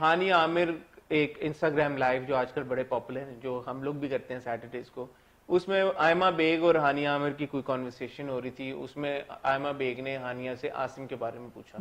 ہانی عامر ایک Instagram live جو آج کل بڑے پاپولر ہیں, جو ہم لوگ بھی کرتے ہیں سیٹرڈیز کو, اس میں آئمہ بیگ اور ہانی عامر کی کوئی کانورسیشن ہو رہی تھی. اس میں آئمہ بیگ نے ہانیہ سے عاصم کے بارے میں پوچھا,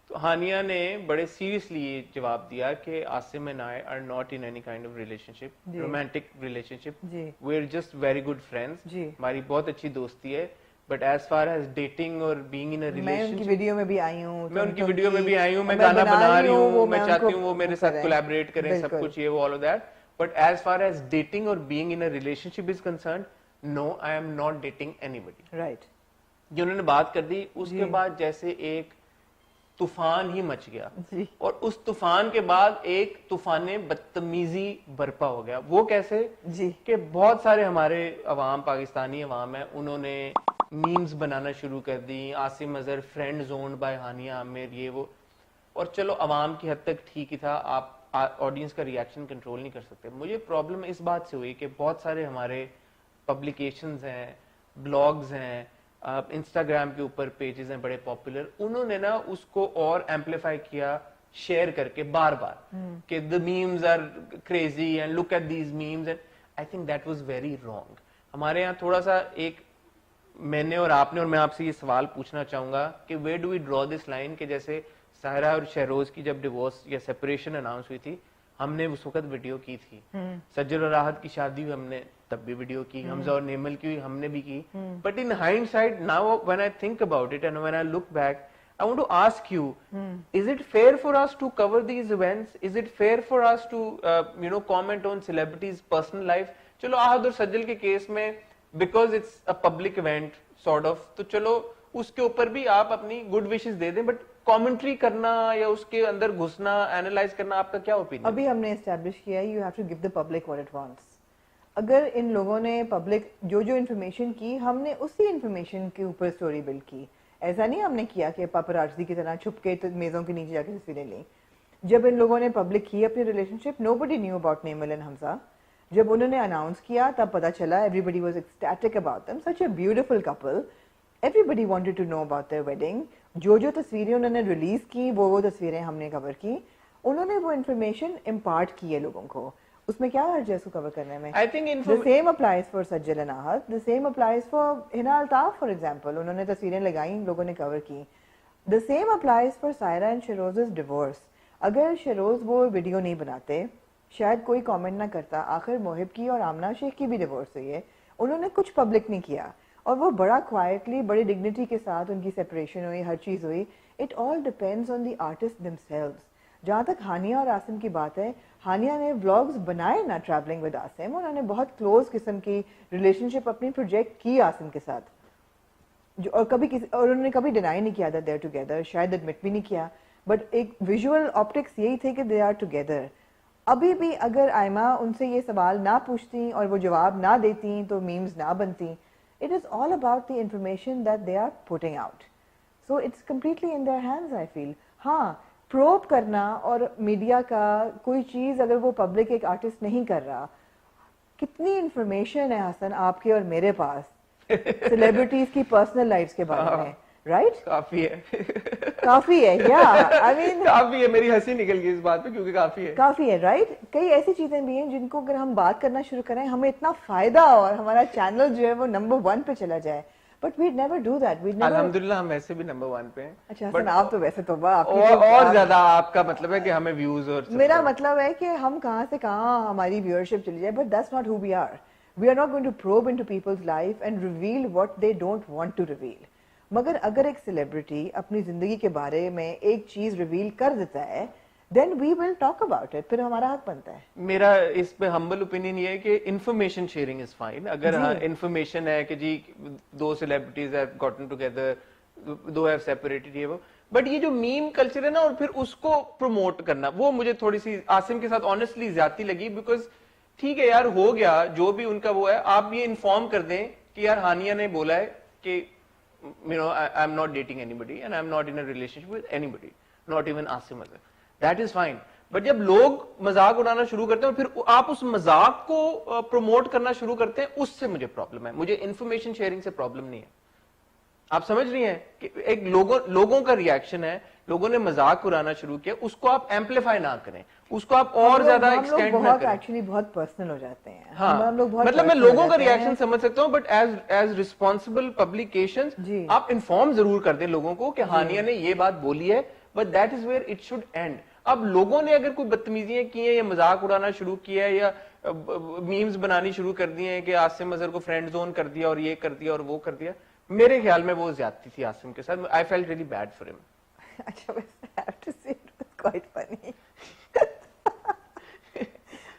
تو ہانیہ نے بڑے سیریسلی یہ جواب دیا کہ Asim and I are not in any kind of relationship, romantic relationship, we are just very good friends, ہماری بہت اچھی دوستی ہے, but as far as dating اور بینگ ان ریلیشن, میں ان کی ویڈیو میں بھی آئی ہوں, میں گانا بنا رہی ہوں, میں چاہتی ہوں وہ میرے ساتھ کولیبریٹ کریں, سب کچھ یہ وہ all of that, but as far as dating اور being in relationship is concerned, no I am not dating anybody. Right, جو انہوں نے بات کر دی, اس کے بعد جیسے ایک طوفان ہی مچ گیا, اور اس طوفان کے بعد ایک طوفان بدتمیزی برپا ہو گیا. وہ کیسے کہ بہت سارے ہمارے عوام, پاکستانی عوام ہے, انہوں نے میمز بنانا شروع کر دی, عاصم اظہر فرینڈ زونڈ بائی ہانیہ عامر, یہ وہ, اور چلو عوام کی حد تک ٹھیک ہی تھا, آپ آڈینس کا ریاکشن کنٹرول نہیں کر سکتے. مجھے پرابلم اس بات سے ہوئی کہ بہت سارے ہمارے پبلیکیشنز ہیں, بلاگز ہیں, انسٹاگرام کے اوپر پیجز ہیں بڑے پاپولر, انہوں نے نا اس کو اور ایمپلیفائی کیا شیئر کر کے بار بار کہ the memes are crazy and look at these memes, and I think that was very wrong. ہمارے یہاں تھوڑا سا ایک, میں نے اور آپ نے, اور میں آپ سے یہ سوال پوچھنا چاہوں گا کہ where do we draw this line, کہ جیسے ساحرہ اور شہروز کی جب ڈیورس یا سیپریشن اناؤنس ہوئی تھی, ہم نے اس وقت ویڈیو کی تھی, سجل اور راحت کی شادی ہوئی ہم نے تب بھی ویڈیو کی, حمزہ اور نیمل کی ہم نے بھی کی, but in hind side now when I think about it and when I look back, I want to ask you, is it fair for us to cover these events? Is it fair for us to comment on celebrities' personal life? چلو آہد اور سجل کے case میں because it's a public event sort of, تو چلو اس کے اوپر بھی آپ اپنی گڈ وشز دے دیں, بٹ کامنٹری کرنا یا اس کے اندر گھسنا, اینالائز کرنا, آپ کا کیا اوپینین؟ ابھی ہم نے اسٹیبلش کیا ہے, you have to give the public what it wants. اگر ان لوگوں نے پبلک جو انفارمیشن کی, ہم نے اسی انفارمیشن کے اوپر اسٹوری بلڈ کی. ایسا نہیں ہم نے کیا کہ پاپرازی کی طرح چھپ کے میزوں کے نیچے جا کے تصویریں لیں. جب ان لوگوں نے پبلک کی اپنی relationship, nobody knew about Naimal and Hamza. جب انہوں نے اناؤنس کیا تب پتا چلا, everybody was ecstatic about them, such a beautiful couple, everybody wanted to know about their wedding. جو تصویریں انہوں نے ریلیز کی, وہ تصویریں ہم نے کور کی, انہوں نے وہ انفارمیشن امپارٹ کی ہے لوگوں کو. اس میں کیا حرج ہے اس کو کور کرنے میں؟ The same applies for Sajal and آہد, the same applies for ہنا الطاف for example, انہوں نے تصویریں لگائیں, لوگوں نے کور کی. The same applies for Saira and شیروز's divorce. اگر شیروز وہ ویڈیو نہیں بناتے, شاید کوئی کامنٹ نہ کرتا. آخر محب کی اور آمنہ شیخ کی بھی ڈیورس ہوئی ہے, انہوں نے کچھ پبلک نہیں کیا, اور وہ بڑا کوائٹلی, بڑی ڈگنیٹی کے ساتھ ان کی سیپریشن ہوئی, ہر چیز ہوئی. It all depends on the artist them selves. جہاں تک ہانیہ اور عاصم کی بات ہے, ہانیہ نے ولاگز بنائے نا ٹریولنگ ود عاصم, انہوں نے بہت کلوز قسم کی ریلیشن شپ اپنی پروجیکٹ کی عاصم کے ساتھ, اور انہوں نے کبھی ڈینائی نہیں کیا دیٹ دے آر ٹوگیدر, شاید ایڈمٹ بھی نہیں کیا, بٹ ایک ویژول آپٹکس یہی تھے کہ دے آر ٹوگیدر. ابھی بھی اگر آئمہ ان سے یہ سوال نہ پوچھتی اور وہ جواب نہ دیتی تو میمز نہ بنتی. It is all about the information that they are putting out. So it's completely in their hands, I feel. ہاں, پروب کرنا اور میڈیا کا کوئی چیز اگر وہ پبلک ایک آرٹسٹ نہیں کر رہا, کتنی انفارمیشن ہے حسن آپ کے اور میرے پاس سیلیبریٹیز کی پرسنل لائفز کے بارے میں, رائٹ؟ کافی ہے, کافی ہے, یا آئی مین کافی ہے. میری ہنسی نکل گئی اس بات پہ کیونکہ کافی ہے, رائٹ. کئی ایسی چیزیں بھی ہیں جن کو اگر ہم بات کرنا شروع کریں ہمیں اتنا فائدہ اور ہمارا چینل جو ہے وہ نمبر 1 پہ چلا جائے, but we never do that. الحمدللہ ہم ویسے بھی نمبر 1 پہ ہیں. اچھا حسن, آپ تو ویسے تو اور زیادہ, آپ کا مطلب ہے کہ ہمیں ویوز, اور میرا مطلب ہے کہ ہم کہاں سے کہاں ہماری ویورشپ چلی جائے, but that's not who we are. We are not going to probe into people's life and reveal what they don't want to reveal. مگر اگر ایک سیلیبریٹی اپنی زندگی کے بارے میں ایک چیز ریویل کر دیتا ہے, then we will talk about it, پھر ہمارا حق بنتا ہے. میرا اس پہ ہمبل اوپینین یہ ہے کہ انفارمیشن شیئرنگ از فائن. اگر انفارمیشن ہے کہ جی 2 celebrities have gotten together, 2 have separated, یہ وہ, بٹ یہ جو میم کلچر ہے نا, اور پھر اس کو پروموٹ کرنا, وہ مجھے تھوڑی سی عاصم کے ساتھ آنیسٹلی زیادتی لگی. بیکاز ٹھیک ہے یار, ہو گیا جو بھی ان کا وہ ہے, آپ یہ انفارم کر دیں کہ یار ہانیہ نے بولا ہے کہ I am not dating anybody and I am not in a relationship with anybody, not even Asim Azhar. That is fine. But جب لوگ مذاق اڑانا شروع کرتے ہیں اور پھر آپ اس مذاق کو پروموٹ کرنا شروع کرتے ہیں, اس سے مجھے پرابلم ہے. مجھے انفارمیشن شیئرنگ سے پرابلم نہیں ہے. آپ سمجھ رہی ہیں کہ ایک لوگوں کا ریئیکشن ہے لوگوں نے مذاق اڑانا شروع کیا, اس کو آپ ایمپلیفائی نہ کریں, اس کو آپ اور زیادہ ایکسٹینڈ نہ کریں. ایکچولی بہت پرسنل ہو جاتے ہیں. ہاں مطلب میں لوگوں کا ریئیکشن سمجھ سکتا ہوں, بٹ ایز ریسپانسبل پبلیکیشنز آپ انفارم ضرور کر دیں لوگوں کو کہ ہانیہ نے یہ بات بولی ہے, but that is where it should and. اب لوگوں نے اگر کوئی بدتمیزیاں کی ہیں یا مذاق اڑانا شروع کیا ہے یا میمز بنانی شروع کر دی ہیں کہ عاصم اظہر کو فرینڈ زون کر دیا اور یہ کر دیا اور وہ کر دیا, میرے خیال میں وہ زیادتی تھی عاصم کے ساتھ. I felt really bad for him. اچھا, I have to say it was quite funny.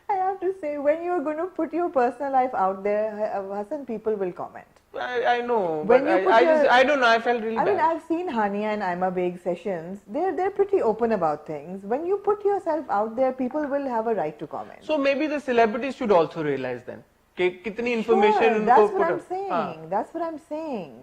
I have to say, when you're going to put your personal life out there, Hassan, people will comment. I know, but I don't know, I felt really bad. I mean, I've seen Hania and Aima Baig sessions. They're pretty open about things. When you put yourself out there, people will have a right to comment. So maybe the celebrities should also realize then کہ کتنی information ان کو that's what I'm saying. That's what I'm saying.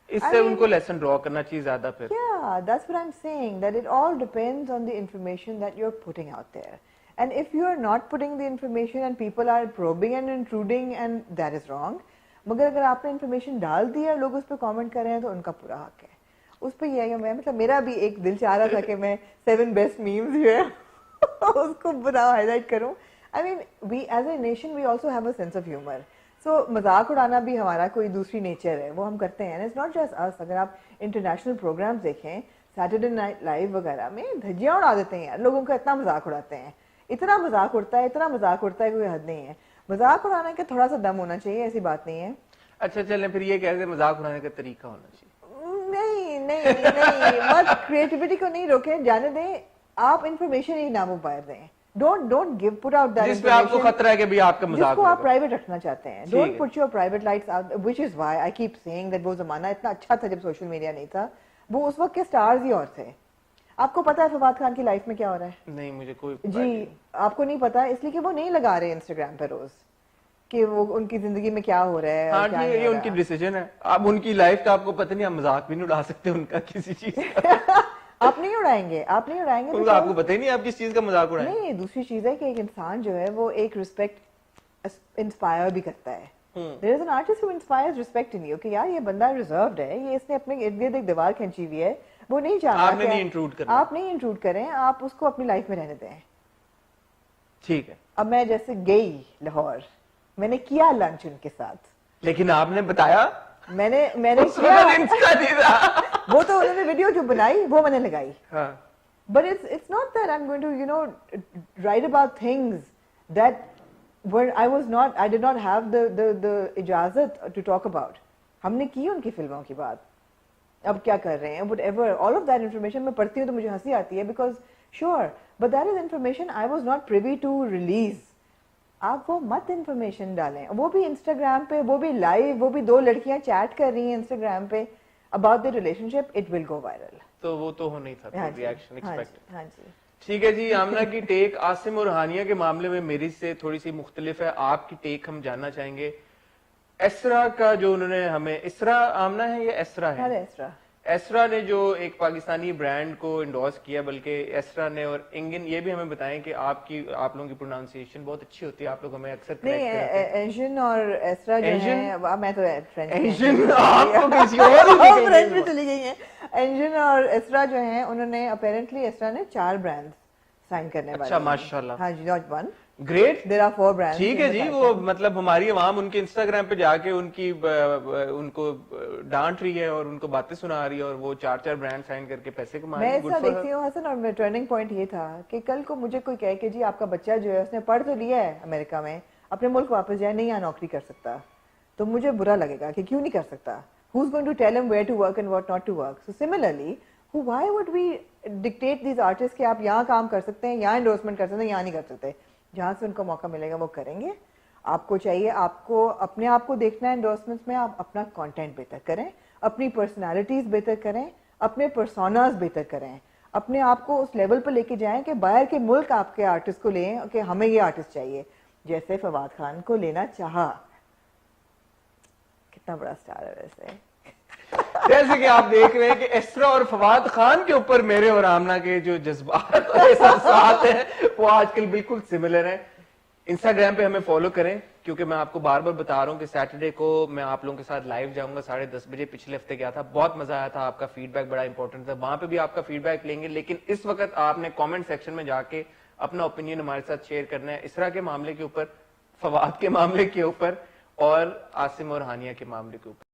اس سے ان کو lesson ڈرا کرنا چاہیے زیادہ پھر. Yeah, that's what I'm saying, that it all depends on the information that you're putting out there. And if you're not putting the information and people are probing and intruding, and that is wrong. مگر اگر آپ نے information ڈال دی ہے اور لوگ اس پہ comment کر رہے ہیں تو ان کا پورا حق ہے اس پہ. یہ میں مطلب میرا بھی ایک دل چاہ رہا تھا کہ میں 7 بیسٹ میمز جو ہے اس کو بنا ہائی لائٹ کروں. I mean, we as a nation, we also have a sense of humor. So مذاق اڑانا بھی ہمارا کوئی دوسری نیچر ہے, وہ ہم کرتے ہیں. It's not just us. اگر آپ انٹرنیشنل پروگرامز دیکھیں, سیٹرڈے نائٹ لائیو وغیرہ میں دھجیاں اڑا دیتے ہیں یار, لوگوں کا اتنا مذاق اڑاتے ہیں, اتنا مذاق اڑتا ہے, اتنا مذاق اڑتا ہے, کوئی حد نہیں ہے. مذاق اڑانے کا تھوڑا سا دم ہونا چاہیے, ایسی بات نہیں ہے. اچھا چلیں پھر یہ کہتے ہیں مذاق اڑانے کا طریقہ ہونا چاہیے. نہیں, مت کریٹیوٹی کو نہیں روکیں, جانے دیں, آپ انفارمیشن ہی نہ موبائل دیں. Don't give put out that جس پہ آپ کو خطرہ ہے کہ بھی آپ کا مذاق جس کو آپ پرائیویٹ رکھنا چاہتے ہیں. Don't put your private lights out, which is why I keep saying that وہ زمانہ اتنا اچھا تھا جب سوشل میڈیا نہیں تھا. وہ اس وقت کے سٹارز ہی اور تھے. آپ کو پتا ہے فواد خان کی لائف میں کیا ہو رہا ہے؟ نہیں مجھے کوئی جی آپ کو نہیں پتا, اس لیے کہ وہ نہیں لگا رہے انسٹاگرام پہ روز کہ وہ ان کی زندگی میں کیا ہو رہا ہے. ہاں جی یہ ان کی ڈیسیجن ہے. اب ان کی لائف کا آپ کو پتہ نہیں, آپ مذاق بھی نہیں اڑا سکتے ان کا کسی چیز کا. آپ نہیں اڑائیں گے, آپ نہیں اڑائیں گے, آپ کو پتہ ہی نہیں آپ کس چیز کا مذاق اڑائیں. نہیں, دوسری چیز ہے کہ ایک انسان جو ہے وہ ایک ریسپیکٹ انسپائر بھی کرتا ہے. There is an artist who inspires respect in you کہ یار یہ بندہ ریزروڈ ہے, یہ اس نے اپنے ارد گرد ایک دیوار کھینچی ہوئی ہے, وہ نہیں چاہتا آپ نہیں انٹروڈ کرنا, آپ نہیں انٹروڈ کریں, آپ اس کو اپنی لائف میں رہنے دیں. ٹھیک ہے. اب میں جیسے گئی لاہور, میں نے کیا لنچ ان کے ساتھ, لیکن آپ نے بتایا میں نے کیا, وہ تو انہوں نے ویڈیو جو بنائی وہ میں نے لگائی. But it's not that I'm going to write about things that where I did not have the اجازت to talk about. ہم نے کی ان کی فلموں کی بات, اب کیا کر رہے ہیں, whatever, all of that information میں پڑھتی ہوں تو مجھے ہنسی آتی ہے, because sure, but that is information I was not privy to release. آپ وہ مت انفارمیشن ڈالیں, وہ بھی انسٹاگرام پہ, وہ بھی لائیو, وہ بھی 2 لڑکیاں چیٹ کر رہی ہیں انسٹاگرام پہ about the relationship, it will go viral. تو وہ تو ہو نہیں تھا ریئیکشن ایکسپیکٹ. ہاں جی ٹھیک ہے جی. آمنہ کی ٹیک عاصم اور ہانیہ کے معاملے میں میری سے تھوڑی سی مختلف ہے, آپ کی ٹیک ہم جاننا چاہیں گے. اسرا کا جو انہوں نے ہمیں, اسرا آمنہ ہے یا اسرا ہے؟ اسرا نے جو ایک پاکستانی برانڈ کو انڈورس کیا, بلکہ اسرا نے, اور انگن یہ بھی ہمیں بتائیں کہ آپ لوگوں کی پروناؤنسیشن بہت اچھی ہوتی ہے, آپ لوگ ہمیں اکثر انجن اور اسرا جو ہیں, میں تو فرینچ میں چلی گئی ہیں. انجن اور اسرا جو ہیں, انہوں نے اپیرنٹلی اسرا نے 4 برانڈ سائن کرنے والے. اچھا ماشاءاللہ. ہاں جی, not one. Great. There are 4 brands. ٹھیک ہے جی. وہ مطلب ہماری عوام ان کے انسٹاگرام پہ جا کے ان کو ڈانٹ رہی ہے اور ان کو باتیں سنا رہی ہے, اور وہ 4 برانڈ سائن کر کے پیسے کما رہی ہے. میں ایسا دیکھتی ہوں حسن, اور ٹرننگ پوائنٹ یہ تھا کہ کل کو مجھے کوئی کہے کہ جی آپ کا بچہ جو ہے اس نے پڑھ تو لیا ہے امریکہ میں, اپنے ملک واپس جائے, نہیں یہاں نوکری کر سکتا, تو مجھے برا لگے گا کہ کیوں نہیں کر سکتا. Who's going to tell him where to work and what not to work? So similarly, why would we dictate these artists کہ آپ یہاں کام کر سکتے ہیں, یہاں انڈورسمنٹ کر سکتے ہیں, یہاں نہیں کر سکتے. جہاں سے ان کو موقع ملے گا وہ کریں گے. آپ کو چاہیے, آپ کو اپنے آپ کو دیکھنا ہے انڈورسمنٹس میں, آپ اپنا کانٹینٹ بہتر کریں, اپنی پرسنالٹیز بہتر کریں, اپنے پرسوناز بہتر کریں, اپنے آپ کو اس لیول پہ لے کے جائیں کہ باہر کے ملک آپ کے آرٹسٹ کو لیں کہ ہمیں یہ آرٹسٹ چاہیے, جیسے فواد خان کو لینا چاہا. کتنا بڑا اسٹار ہے ویسے. جیسے کہ آپ دیکھ رہے ہیں کہ اسرا اور فواد خان کے اوپر میرے اور آمنہ کے جو جذبات اور احساسات ہیں وہ آج کل بالکل سملر ہیں. انسٹاگرام پہ ہمیں فالو کریں کیونکہ میں آپ کو بار بار بتا رہا ہوں کہ سیٹرڈے کو میں آپ لوگوں کے ساتھ لائیو جاؤں گا 10:30 بجے. پچھلے ہفتے گیا تھا, بہت مزہ آیا تھا, آپ کا فیڈ بیک بڑا امپورٹنٹ تھا, وہاں پہ بھی آپ کا فیڈ بیک لیں گے. لیکن اس وقت آپ نے کامنٹ سیکشن میں جا کے اپنا اوپینین ہمارے ساتھ شیئر کرنا ہے اسرا کے معاملے کے اوپر, فواد کے معاملے کے اوپر اور عاصم اور ہانیہ کے معاملے کے اوپر.